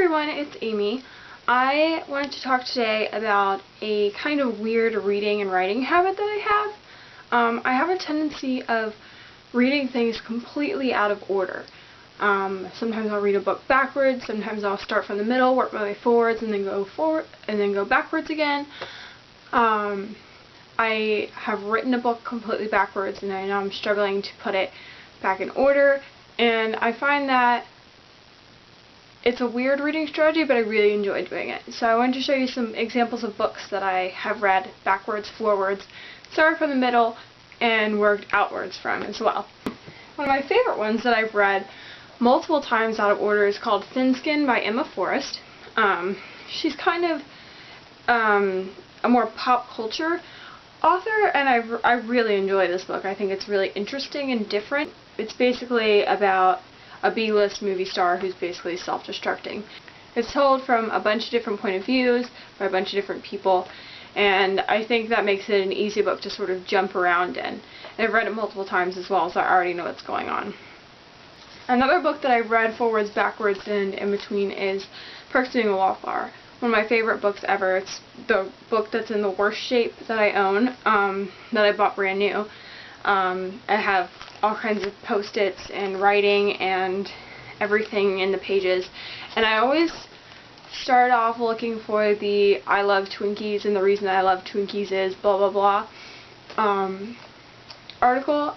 everyone, it's Amy. I wanted to talk today about a kind of weird reading and writing habit that I have. I have a tendency of reading things completely out of order. Sometimes I'll read a book backwards, sometimes I'll start from the middle, work my way forwards, and then go forward, and then go backwards again. I have written a book completely backwards, and I know I'm struggling to put it back in order, and I find that it's a weird reading strategy, but I really enjoy doing it. So I wanted to show you some examples of books that I have read backwards, forwards, started from the middle, and worked outwards from as well. One of my favorite ones that I've read multiple times out of order is called Thin Skin by Emma Forrest. She's kind of a more pop culture author, and I really enjoy this book. I think it's really interesting and different. It's basically about a B-list movie star who's basically self-destructing. It's told from a bunch of different point of views by a bunch of different people, and I think that makes it an easy book to sort of jump around in. And I've read it multiple times as well, so I already know what's going on. Another book that I've read forwards, backwards, and in between is Perks of Being a Wallflower. One of my favorite books ever. It's the book that's in the worst shape that I own, that I bought brand new. I have all kinds of post-its and writing and everything in the pages, and I always start off looking for the I love Twinkies and the reason I love Twinkies is blah blah blah article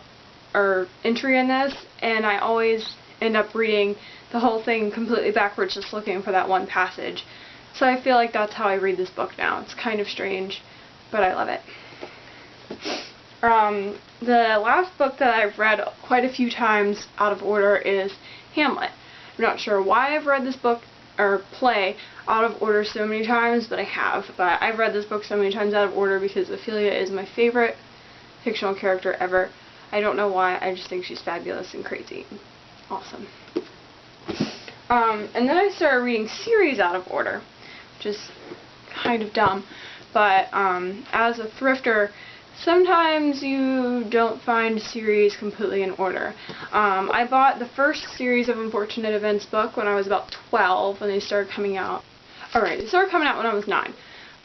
or entry in this, and I always end up reading the whole thing completely backwards just looking for that one passage. So I feel like that's how I read this book now. It's kind of strange, but I love it. The last book that I've read quite a few times out of order is Hamlet. I'm not sure why I've read this book or play out of order so many times, but I have. But I've read this book so many times out of order because Ophelia is my favorite fictional character ever. I don't know why, I just think she's fabulous and crazy. Awesome. And then I started reading series out of order, which is kind of dumb, but as a thrifter, sometimes you don't find series completely in order. I bought the first series of Unfortunate Events book when I was about 12 when they started coming out. Alright, they started coming out when I was 9,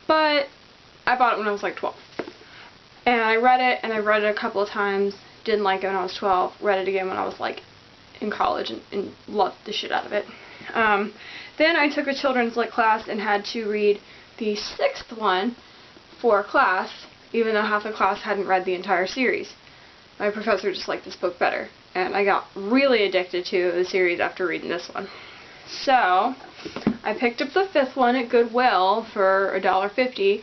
but I bought it when I was like 12. And I read it a couple of times, didn't like it when I was 12, read it again when I was like in college and loved the shit out of it. Then I took a children's lit class and had to read the 6th one for class, even though half the class hadn't read the entire series. My professor just liked this book better, and I got really addicted to the series after reading this one. So I picked up the 5th one at Goodwill for $1.50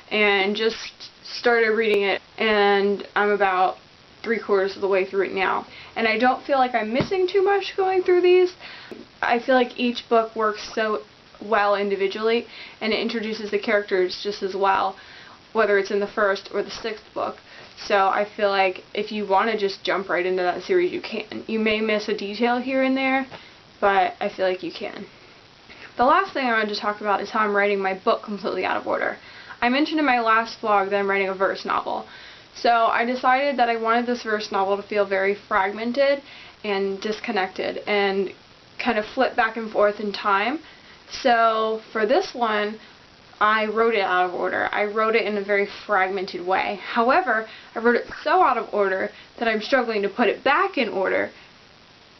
and just started reading it, and I'm about 3/4 of the way through it now. And I don't feel like I'm missing too much going through these. I feel like each book works so well individually, and it introduces the characters just as well, whether it's in the 1st or the 6th book. So I feel like if you want to just jump right into that series, you can. You may miss a detail here and there, but I feel like you can. The last thing I wanted to talk about is how I'm writing my book completely out of order. I mentioned in my last vlog that I'm writing a verse novel. So I decided that I wanted this verse novel to feel very fragmented and disconnected and kind of flip back and forth in time. So for this one, I wrote it out of order. I wrote it in a very fragmented way. However, I wrote it so out of order that I'm struggling to put it back in order,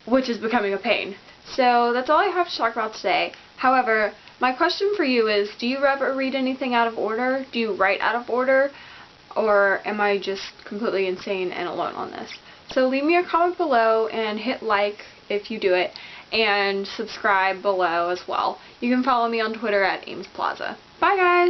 which is becoming a pain. So that's all I have to talk about today. However, my question for you is, do you ever read anything out of order? Do you write out of order? Or am I just completely insane and alone on this? So leave me a comment below and hit like if you do it, and subscribe below as well. You can follow me on Twitter at AmesPlaza. Bye guys!